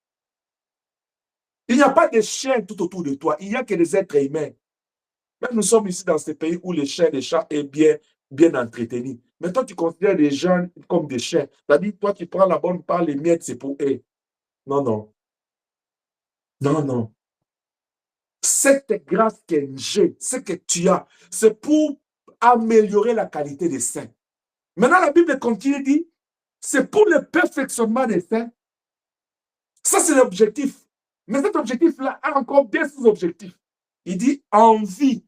Speaker 1: Il n'y a pas de chiens tout autour de toi. Il n'y a que des êtres humains. Même nous sommes ici dans ce pays où les chiens, les chats est bien entretenu. Mais toi, tu considères les gens comme des chiens. C'est-à-dire, toi, tu prends la bonne part, les miettes, c'est pour eux. Non, non. Non, non. Cette grâce que j'ai, ce que tu as, c'est pour améliorer la qualité des saints. Maintenant, la Bible continue dit, c'est pour le perfectionnement des saints. Ça, c'est l'objectif. Mais cet objectif-là a encore bien sous-objectifs. Il dit envie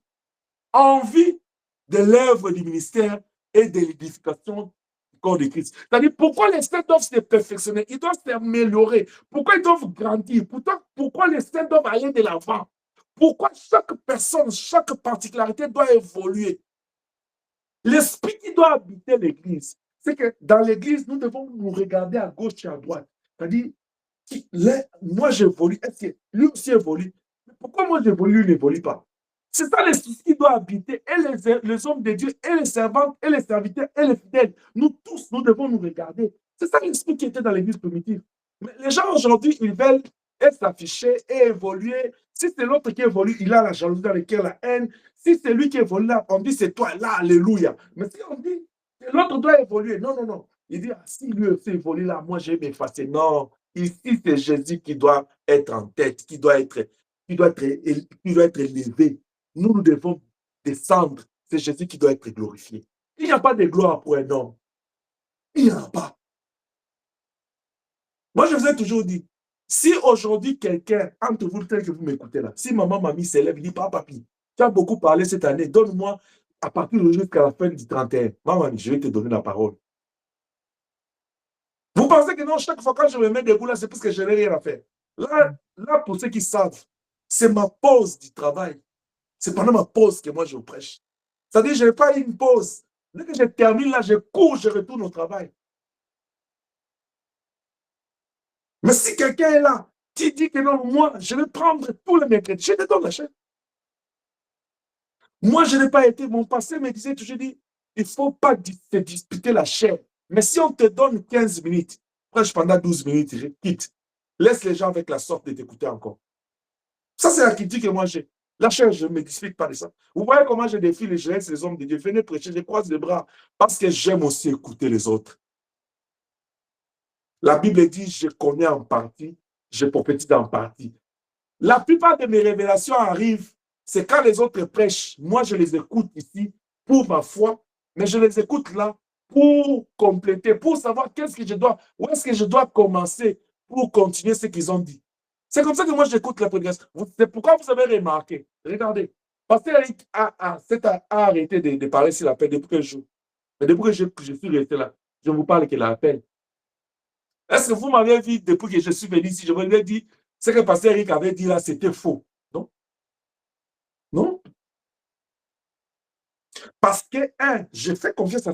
Speaker 1: de l'œuvre du ministère et de l'édification du corps de Christ. C'est-à-dire, pourquoi les saints doivent se perfectionner? Ils doivent s'améliorer. Pourquoi ils doivent grandir? Pourquoi les saints doivent aller de l'avant? Pourquoi chaque personne, chaque particularité doit évoluer? L'esprit qui doit habiter l'Église, c'est que dans l'Église, nous devons nous regarder à gauche et à droite. C'est-à-dire, moi j'évolue, est-ce que lui aussi évolue? Pourquoi moi j'évolue, lui n'évolue pas? C'est ça l'esprit qui doit habiter, et les hommes de Dieu, et les servantes, et les serviteurs, et les fidèles. Nous tous, nous devons nous regarder. C'est ça l'esprit qui était dans l'Église primitive. Mais les gens aujourd'hui, ils veulent s'afficher et évoluer. Si c'est l'autre qui évolue, il a la jalousie dans le cœur, la haine. Si c'est lui qui évolue là, on dit c'est toi, là, alléluia. Mais si on dit que l'autre doit évoluer, non, non, non. Il dit, ah, si lui aussi évolue là, moi je vais m'effacer. Non, ici c'est Jésus qui doit être en tête, qui doit être élevé. Nous devons descendre. C'est Jésus qui doit être glorifié. Il n'y a pas de gloire pour un homme. Il n'y en a pas. Moi, je vous ai toujours dit, si aujourd'hui quelqu'un, entre vous, tel que vous m'écoutez là, si maman, mamie s'élève, il dit, papa, papi, tu as beaucoup parlé cette année, donne-moi à partir de jusqu'à la fin du 31. Maman, je vais te donner la parole. Vous pensez que non, chaque fois quand je me mets debout là, c'est parce que je n'ai rien à faire. Là, pour ceux qui savent, c'est ma pause du travail. C'est pendant ma pause que moi je prêche. C'est-à-dire, je n'ai pas une pause. Dès que je termine là, je cours, je retourne au travail. Mais si quelqu'un est là, qui dit que non, moi, je vais prendre tous les mercredis, je te donne la chaîne. Moi, je n'ai pas été, mon passé me disait toujours dit, il ne faut pas te disputer la chair. Mais si on te donne 15 minutes, prêche pendant 12 minutes, je quitte. Laisse les gens avec la sorte de t'écouter encore. Ça, c'est la critique que moi j'ai. La chair, je ne me dispute pas de ça. Vous voyez comment je défile et je laisse les hommes de Dieu. Venez prêcher, je croise les bras parce que j'aime aussi écouter les autres. La Bible dit, je connais en partie, je prophétise en partie. La plupart de mes révélations arrivent, c'est quand les autres prêchent. Moi, je les écoute ici pour ma foi, mais je les écoute là pour compléter, pour savoir qu'est-ce que je dois, où est-ce que je dois commencer pour continuer ce qu'ils ont dit. C'est comme ça que moi, j'écoute la prédication. C'est pourquoi vous avez remarqué. Regardez, Pasteur Eric a arrêté de parler sur l'appel depuis que je suis resté là. Je vous parle qu'il a appel. Est-ce que vous m'avez vu depuis que je suis venu ici, je vous ai dit, ce que Pasteur Eric avait dit là, c'était faux. Non? Non? Parce que, je fais confiance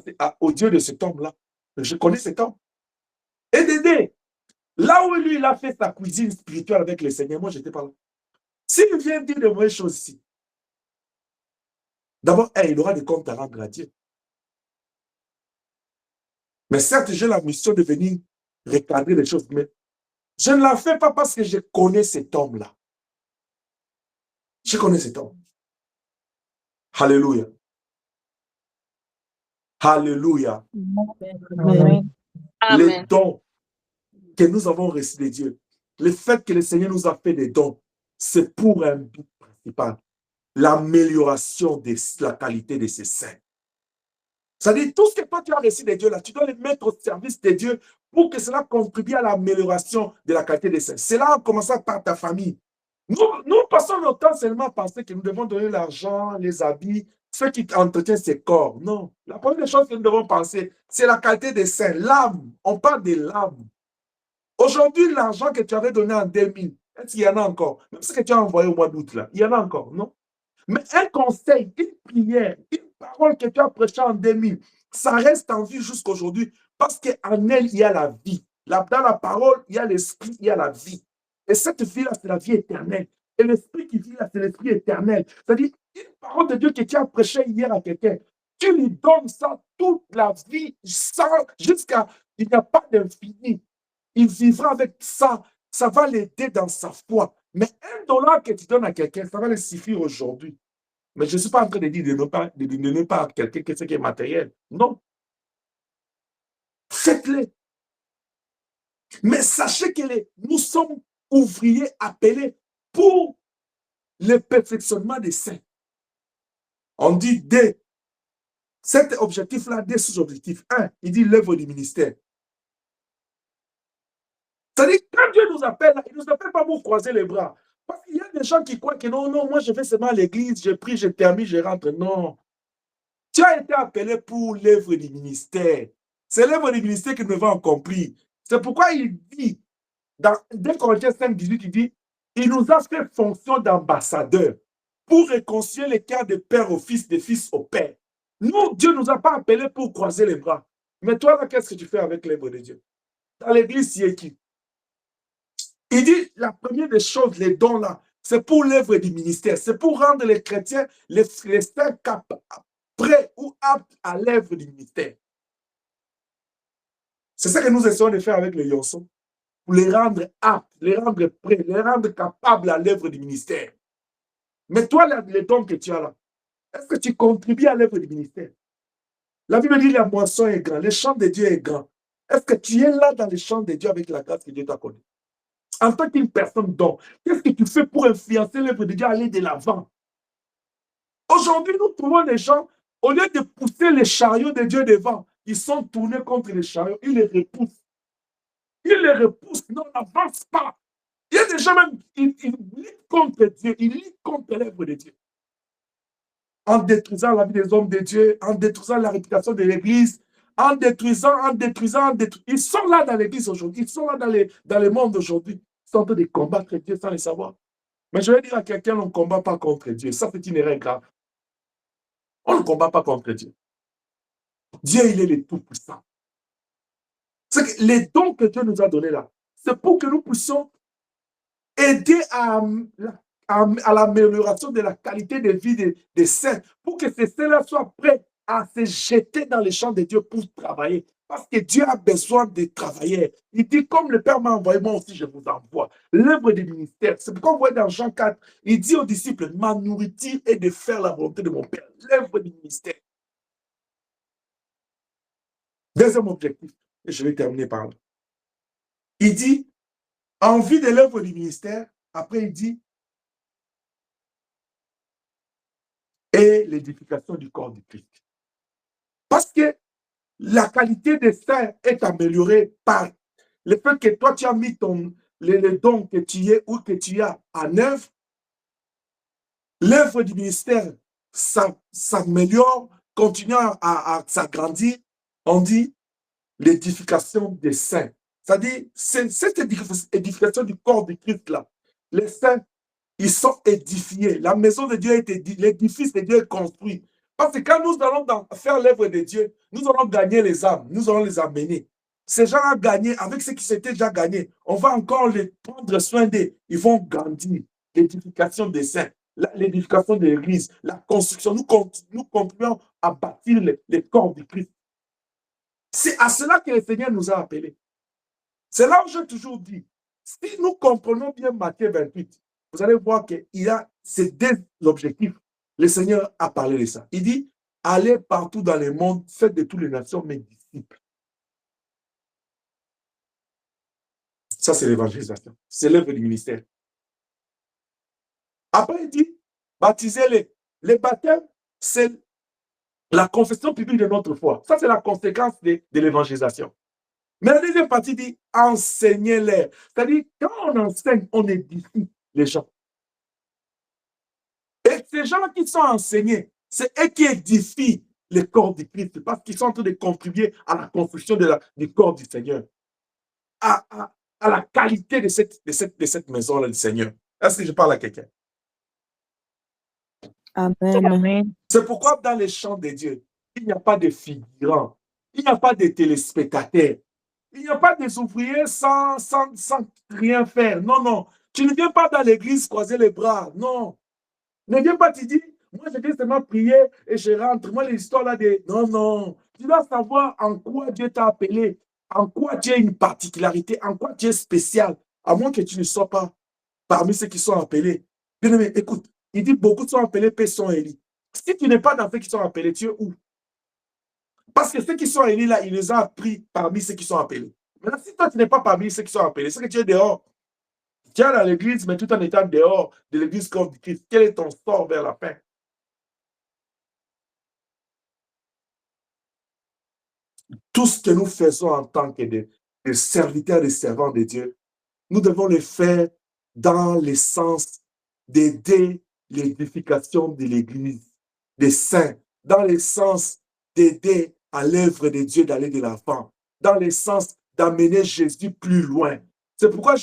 Speaker 1: au Dieu de cet homme-là. Je connais cet homme. Et Dédé, là où lui, il a fait sa cuisine spirituelle avec le Seigneur, moi, je n'étais pas là. S'il vient dire de mauvaises choses ici, d'abord, il aura des comptes à rendre à Dieu. Mais certes, j'ai la mission de venir recadrer les choses, mais je ne la fais pas parce que je connais cet homme-là. Je connais cet homme. Alléluia. Alléluia.
Speaker 3: Amen.
Speaker 1: Les dons que nous avons reçus de Dieu, le fait que le Seigneur nous a fait des dons, c'est pour un but principal, l'amélioration de la qualité de ses saints. C'est-à-dire, tout ce que toi tu as reçu de Dieu, là, tu dois le mettre au service de Dieu pour que cela contribue à l'amélioration de la qualité des saints. C'est là en commençant par ta famille. Nous passons notre temps seulement à penser que nous devons donner l'argent, les habits, ceux qui entretiennent ces corps. Non. La première chose que nous devons penser, c'est la qualité des saints, l'âme. On parle de l'âme. Aujourd'hui, l'argent que tu avais donné en 2000, est-ce qu'il y en a encore? Même ce que tu as envoyé au mois d'août, là, il y en a encore, non? Mais un conseil, une prière, une parole que tu as prêchée en 2000, ça reste en vie jusqu'aujourd'hui parce qu'en elle, il y a la vie. Dans la parole, il y a l'esprit, il y a la vie. Et cette vie-là, c'est la vie éternelle. Et l'esprit qui vit là, c'est l'esprit éternel. C'est-à-dire, une parole de Dieu que tu as prêchée hier à quelqu'un, tu lui donnes ça toute la vie, jusqu'à, il n'y a pas d'infini. Il vivra avec ça. Ça va l'aider dans sa foi. Mais $1 que tu donnes à quelqu'un, ça va le suffire aujourd'hui. Mais je ne suis pas en train de dire de ne donner pas à quelqu'un ce qui est matériel. Non. Faites-le. Mais sachez que nous sommes ouvriers appelés pour le perfectionnement des saints. On dit cet objectif-là, des sous-objectifs. Un, il dit l'œuvre du ministère. C'est-à-dire, quand Dieu nous appelle, il ne nous appelle pas pour croiser les bras. Parce qu'il y a des gens qui croient que non, moi je vais seulement à l'église, je prie, je termine, je rentre. Non. Tu as été appelé pour l'œuvre du ministère. C'est l'œuvre du ministère que nous avons compris. C'est pourquoi il dit, dans 2 Corinthiens 5, 18, il dit, il nous a fait fonction d'ambassadeur pour réconcilier les cœurs de père au fils, de fils au père. Nous, Dieu ne nous a pas appelés pour croiser les bras. Mais toi, là, qu'est-ce que tu fais avec l'œuvre de Dieu? Dans l'église, il y a qui? Il dit, la première des choses, les dons là, c'est pour l'œuvre du ministère. C'est pour rendre les chrétiens, les saints prêts ou aptes à l'œuvre du ministère. C'est ça que nous essayons de faire avec les Yonson. Pour les rendre aptes, les rendre prêts, les rendre capables à l'œuvre du ministère. Mais toi, les dons que tu as là, est-ce que tu contribues à l'œuvre du ministère? La Bible dit la moisson est grande, le champ de Dieu est grand. Est-ce que tu es là dans le champ de Dieu avec la grâce que Dieu t'a accordée? En tant qu'une personne don, qu'est-ce que tu fais pour influencer l'œuvre de Dieu à aller de l'avant? Aujourd'hui, nous trouvons des gens, au lieu de pousser les chariots de Dieu devant, ils sont tournés contre les chariots, ils les repoussent. Ils les repoussent, non, n'avance pas. Il y a des gens même, ils luttent contre Dieu, ils luttent contre l'œuvre de Dieu. En détruisant la vie des hommes de Dieu, en détruisant la réputation de l'Église, en détruisant. Ils sont là dans l'Église aujourd'hui, ils sont là dans le monde aujourd'hui. Ils sont en train de combattre Dieu sans le savoir. Mais je vais dire à quelqu'un, on ne combat pas contre Dieu. Ça, c'est une erreur grave. On ne combat pas contre Dieu. Dieu, il est le Tout-Puissant. C'est que les dons que Dieu nous a donnés là, c'est pour que nous puissions aider à l'amélioration de la qualité de vie des saints, pour que ces saints-là soient prêts à se jeter dans les champs de Dieu pour travailler. Parce que Dieu a besoin de travailler. Il dit, comme le Père m'a envoyé, moi aussi je vous envoie. L'œuvre du ministère. C'est pourquoi on voit dans Jean 4, il dit aux disciples, ma nourriture est de faire la volonté de mon Père. L'œuvre du ministère. Deuxième objectif, et je vais terminer par là. Il dit, en vue de l'œuvre du ministère, après il dit, et l'édification du corps du Christ. Parce que la qualité des saints est améliorée par le fait que toi, tu as mis les dons que tu es ou que tu as en œuvre. L'œuvre du ministère s'améliore, continue à s'agrandir. On dit l'édification des saints. C'est-à-dire, cette édification du corps du Christ-là, les saints, ils sont édifiés. La maison de Dieu est édifiée, l'édifice de Dieu est construit. Parce que quand nous allons faire l'œuvre de Dieu, nous allons gagner les âmes, nous allons les amener. Ces gens ont gagné, avec ce qui s'était déjà gagné, on va encore les prendre soin d'eux. Ils vont grandir. L'édification des saints, l'édification de l'Église, la construction. Nous continuons à bâtir les corps du Christ. C'est à cela que le Seigneur nous a appelés. C'est là où j'ai toujours dit, si nous comprenons bien Matthieu 28, vous allez voir qu'il y a ces deux objectifs. Le Seigneur a parlé de ça. Il dit, allez partout dans le monde, faites de toutes les nations mes disciples. Ça, c'est l'évangélisation. C'est l'œuvre du ministère. Après, il dit, baptisez-les. Les baptêmes, c'est la confession publique de notre foi. Ça, c'est la conséquence de l'évangélisation. Mais la deuxième partie dit, enseignez-les. C'est-à-dire, quand on enseigne, on édifie les gens. Et ces gens qui sont enseignés, c'est eux qui édifient le corps du Christ, parce qu'ils sont en train de contribuer à la construction du corps du Seigneur, à la qualité de cette maison-là du Seigneur. Est-ce que je parle à quelqu'un?
Speaker 3: Amen.
Speaker 1: C'est pourquoi dans les champs de Dieu, il n'y a pas de figurants, il n'y a pas de téléspectateurs, il n'y a pas des ouvriers sans rien faire. Non, non. Tu ne viens pas dans l'église croiser les bras. Non. Ne viens pas te dire, moi je viens seulement prier et je rentre. Moi, l'histoire là de... Non, non. Tu dois savoir en quoi Dieu t'a appelé, en quoi tu as une particularité, en quoi tu es spécial, à moins que tu ne sois pas parmi ceux qui sont appelés. Bien aimé, écoute, il dit beaucoup sont appelés, peu sont élus. Si tu n'es pas dans ceux qui sont appelés, tu es où? Parce que ceux qui sont élus là, il les a pris parmi ceux qui sont appelés. Maintenant, si toi tu n'es pas parmi ceux qui sont appelés, c'est que tu es dehors. Tu es dans l'église, mais tout en étant dehors de l'église comme du Christ. Quel est ton sort vers la fin? Tout ce que nous faisons en tant que des serviteurs, des servants de Dieu, nous devons le faire dans le sens d'aider l'édification de l'église, des saints, dans le sens d'aider à l'œuvre de Dieu d'aller de l'avant, dans le sens d'amener Jésus plus loin. C'est pourquoi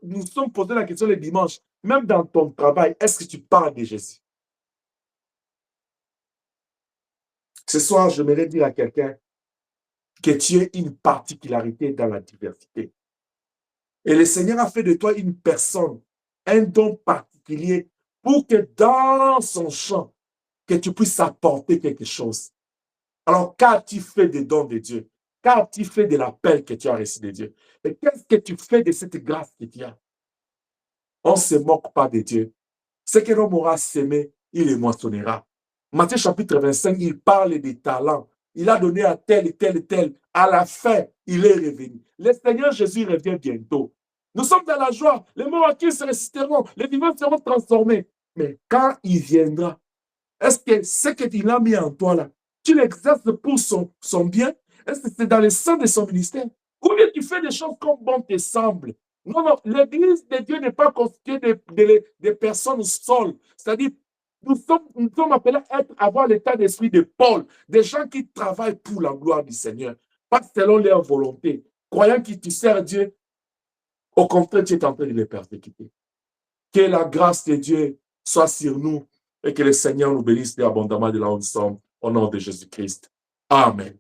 Speaker 1: nous sommes posés la question le dimanche, même dans ton travail, est-ce que tu parles de Jésus? Ce soir, j'aimerais dire à quelqu'un que tu es une particularité dans la diversité. Et le Seigneur a fait de toi une personne, un don particulier pour que dans son champ, que tu puisses apporter quelque chose. Alors, qu'as-tu fait des dons de Dieu? Qu'as-tu fait de l'appel que tu as reçu de Dieu? Et qu'est-ce que tu fais de cette grâce que tu as? On ne se moque pas de Dieu. Ce que l'homme aura semé, il le moissonnera. Matthieu chapitre 25, il parle des talents. Il a donné à tel et tel et tel. À la fin, il est revenu. Le Seigneur Jésus revient bientôt. Nous sommes dans la joie. Les morts acquis se ressusciteront. Les vivants seront transformés. Mais quand il viendra, est-ce que ce qu'il a mis en toi là, tu l'exerces pour son bien? Est-ce que c'est dans le sang de son ministère? Ou bien tu fais des choses comme bon te semble? Non, non, l'église de Dieu n'est pas constituée de personnes seules. C'est-à-dire, nous sommes appelés à avoir l'état d'esprit de Paul, des gens qui travaillent pour la gloire du Seigneur, pas selon leur volonté, croyant que tu sers Dieu, au contraire, tu es en train de les persécuter. Que la grâce de Dieu soit sur nous et que le Seigneur nous bénisse abondamment de là où nous sommes, au nom de Jésus-Christ. Amen.